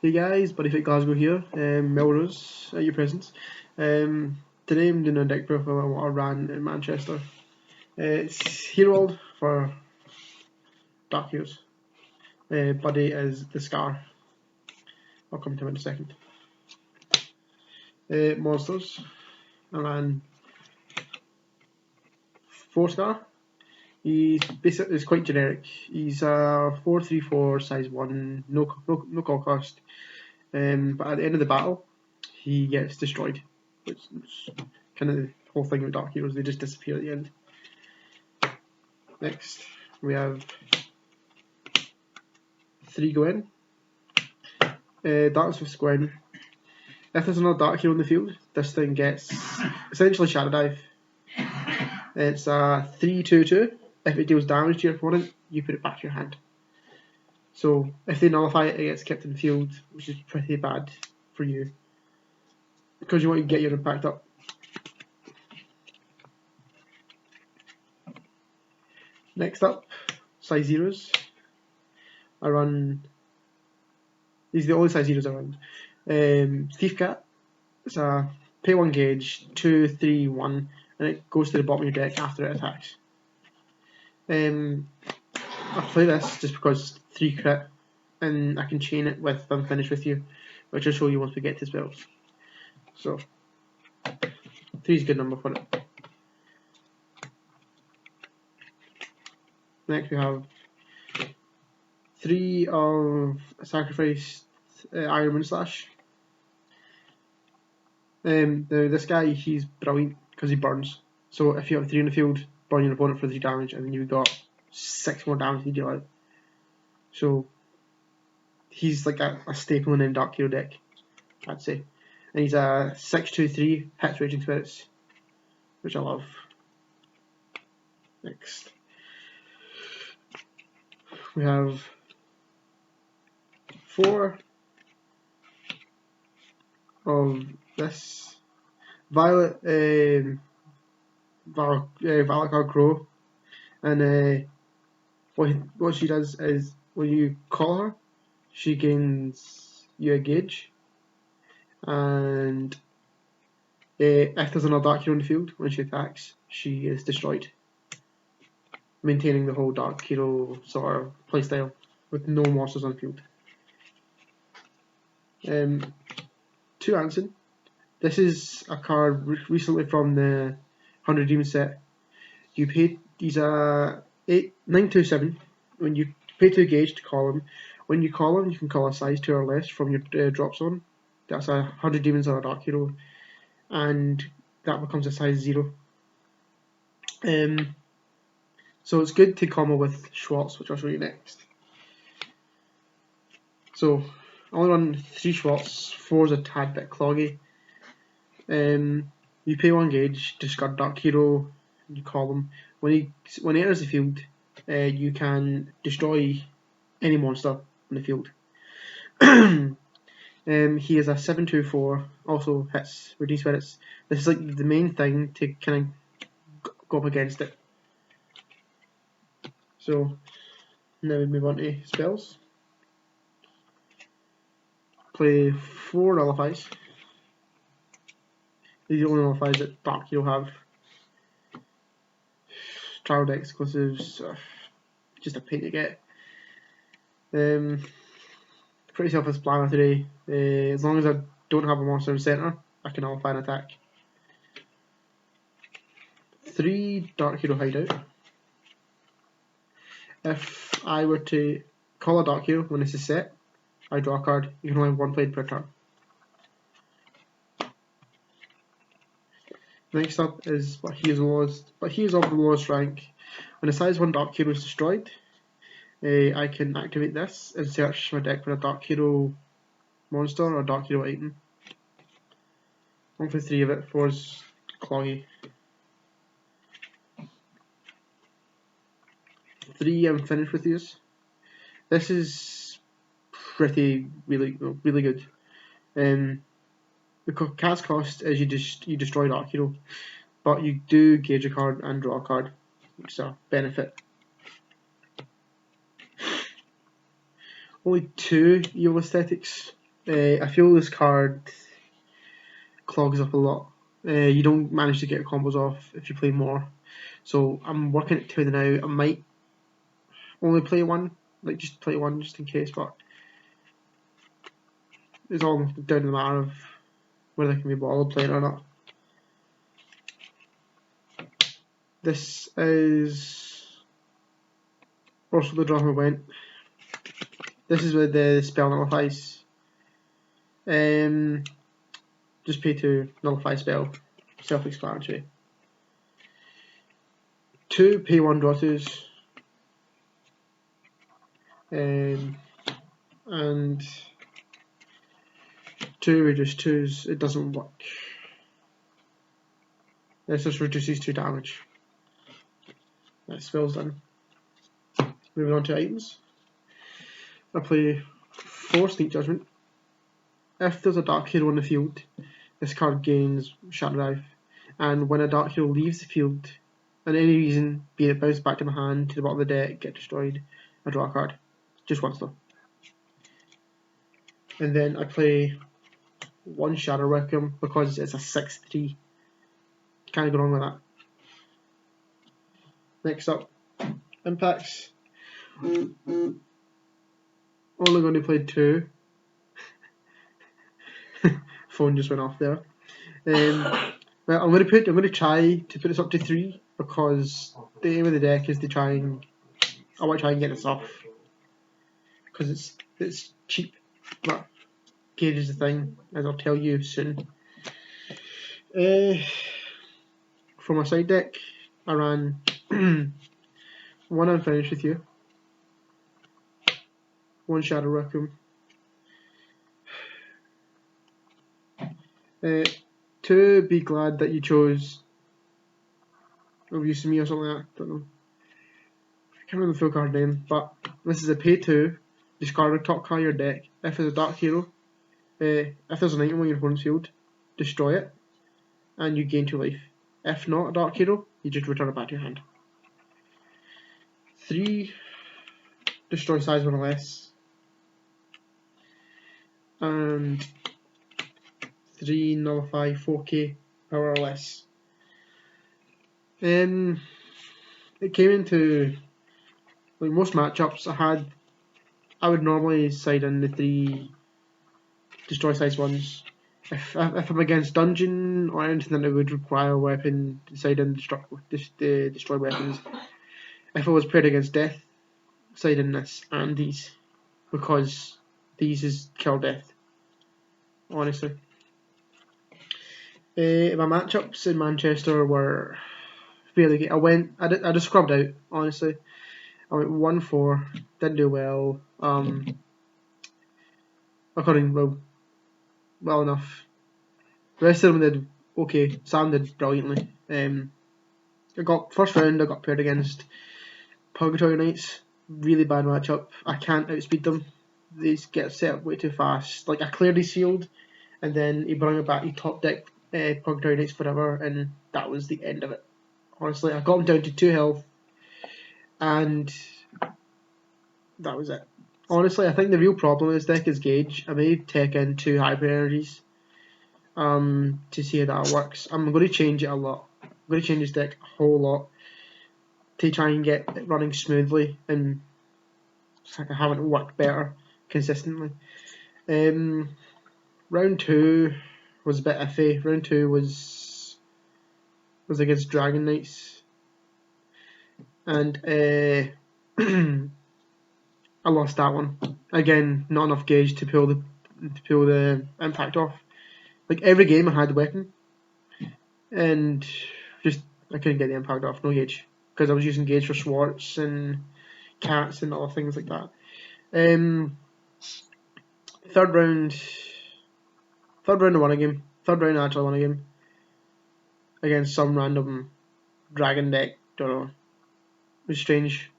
Hey guys, Buddy Fit Glasgow here, Melroses at your presence. Today I'm doing a deck profile on what I ran in Manchester. It's Herald for Dark Heroes. Buddy is the Scar. I'll come to him in a second. Monsters. I ran 4 Scar. He's quite generic. He's a 4/3/4 size 1, no call cost. But at the end of the battle, he gets destroyed. Which is kind of the whole thing with Dark Heroes, they just disappear at the end. Next, we have 3 Gwen. Darkness with Gwen. If there's another Dark Hero in the field, this thing gets essentially Shadow Dive. It's a 3/2/2. If it deals damage to your opponent, you put it back to your hand. So if they nullify it, it gets kept in the field, which is pretty bad for you, because you want to get your impact up. Next up, size zeros. I run. These are the only size zeros I run. Thief Cat. It's a pay 1 gauge, 2/3/1, and it goes to the bottom of your deck after it attacks. I play this just because 3 crit, and I can chain it with Unfinished with You, which I'll show you once we get to spells. So 3 is a good number for it. Next we have 3 of Sacrificed Iron Moonslash. This guy, he's brilliant because he burns. So if you have 3 in the field, burn your opponent for 3 damage, and then you've got 6 more damage to deal out. So he's like a staple in a Dark Hero deck, I'd say. And he's a 6/2/3, hits Raging Spirits, which I love. Next, we have 4 of this Violet Valakar Crow, and what she does is when you call her, she gains you a gauge, and if there's another Dark Hero in the field, when she attacks, she is destroyed, maintaining the whole Dark Hero sort of playstyle with no monsters on field. 2 Anson. This is a card recently from the 100 Demon set. You pay. He's a 9/2/7. When you pay 2 gauge to call him, when you call him, you can call a size 2 or less from your drop zone. That's a 100 demons or a Dark Hero, and that becomes a size 0. So it's good to combo with Schwartz, which I'll show you next. So I only run 3 Schwartz. 4 is a tad bit cloggy. You pay 1 gauge, discard Dark Hero, and you call him. When he enters the field, you can destroy any monster on the field. He is a 7/2/4, also hits Raging Spirits. This is like the main thing to kind of go up against it. So now we move on to spells. Play 4 Nullifies. These are the only Nullifies that Dark Hero have. Trial deck exclusives, just a pain to get. Pretty self-explanatory today. As long as I don't have a monster in the centre, I can nullify an attack. 3 Dark Hero Hideout. If I were to call a Dark Hero when this is set, I draw a card. You can only have 1 played per turn. Next up is but he is of the lowest rank. When a size 1 Dark Hero is destroyed, I can activate this and search my deck for a Dark Hero monster or a Dark Hero item. 1 for 3 of it, 4 is cloggy. 3 Unfinished with Yous. This is really good. The cast cost is you destroy Dark Hero, but you do gauge a card and draw a card, which is a benefit. Only 2 Evil Aesthetics. I feel this card clogs up a lot. You don't manage to get combos off if you play more. So I'm working at 2 now. I might only play one, like just play one just in case, but it's all down to the matter of whether I can be bothered playing or not. This is also the drama went. This is with the spell nullifies. Just pay to nullify spell. Self-explanatory. 2 pay 1 draw 2s. And 2 reduce 2s. It doesn't work. This just reduces 2 damage. That spell's done. Moving on to items. I play 4 Sneak Judgment. If there's a Dark Hero in the field, this card gains Shadow Dive. And when a Dark Hero leaves the field, for any reason, be it bounce back to my hand, to the bottom of the deck, get destroyed, I draw a card. Just once though. And then I play 1 Shadow Requiem because it's a 6/3. Can't go wrong with that. Next up, impacts. Only going to play 2. Phone just went off there. Well, I'm going to try to put this up to 3 because the aim of the deck is to try and I want to try and get this off because it's cheap. But gauge is the thing, as I'll tell you soon. For my side deck, I ran 1 Unfinished with You, 1 Shadow Requiem, 2 Be Glad That You Chose Abuse Me or something like that, don't know. I can't remember the full card name, but this is a pay 2, discard a top card of your deck. If there's a Dark Hero, if there's an item on your opponent's field, destroy it, and you gain 2 life. If not a Dark Hero, you just return it back to your hand. 3 destroy size 1 or less, and 3 nullify 4k power or less. It came into like most matchups I would normally side in the 3 destroy size ones. If I'm against dungeon or anything that would require a weapon, side in the destroy weapons. If I was paired against death, side in this and these, because these is kill death. Honestly, my matchups in Manchester were fairly good. I just scrubbed out. Honestly, I went 1-4, didn't do well. According well enough. The rest of them did okay. Sam did brilliantly. I got first round. I got paired against Purgatory Knights. Really bad matchup. I can't outspeed them. They get set up way too fast. Like I cleared his field, and then he brought it back. He top decked Purgatory Knights forever, and that was the end of it. Honestly, I got him down to 2 health, and that was it. Honestly, I think the real problem in this deck is gauge. I may take in 2 hyper energies to see how that works. I'm going to change it a lot. I'm going to change this deck a whole lot to try and get it running smoothly and have it work better consistently. Round 2 was a bit iffy. Round 2 was against Dragon Knights, and I lost that one. Again, not enough gauge to pull the impact off. Like every game I had the weapon, and just I couldn't get the impact off. No gauge because I was using gauge for Swartz and cats and other things like that. Third round I won a game. Third round I actually won a game against some random dragon deck. Don't know. It was strange.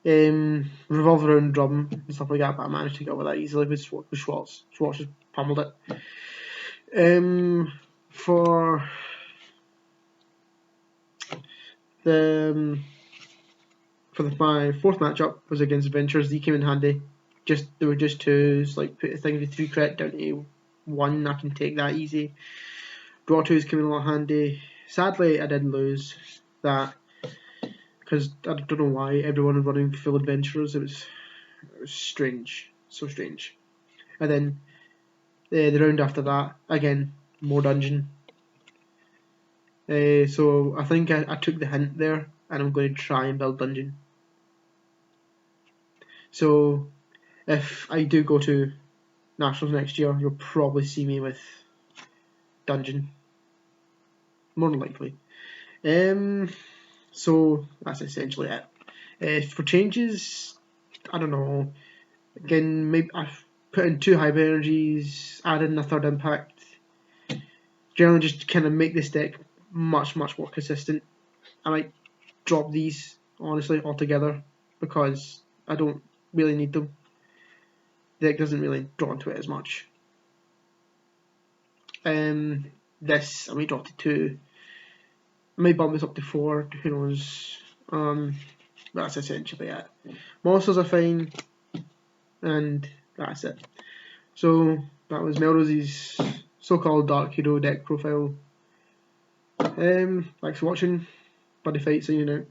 Revolve around drum and stuff like that, but I managed to get over that easily with Schwartz. Schwartz just pummeled it. For my 4th matchup was against Adventures. He came in handy they were just twos. Like put a thing with 3 crit down to 1, I can take that easy. Draw 2s came in a lot handy. Sadly, I did lose that because I don't know why everyone was running full adventurers. It was strange, so strange. And then the round after that, again, more dungeon. So I think I took the hint there, and I'm going to try and build dungeon. So if I do go to Nationals next year, you'll probably see me with dungeon, more than likely. So that's essentially it. For changes, I don't know. Again, maybe I've put in 2 hyper energies, added in a 3rd impact. Generally, just kind of make this deck much more consistent. I might drop these honestly altogether because I don't really need them. The deck doesn't really draw into it as much. This I might drop to 2. I might bump this up to 4. Who knows? That's essentially it. Monsters are fine, and that's it. So that was Melroses' so-called Dark Hero deck profile. Thanks for watching. Buddy Fight, see you now.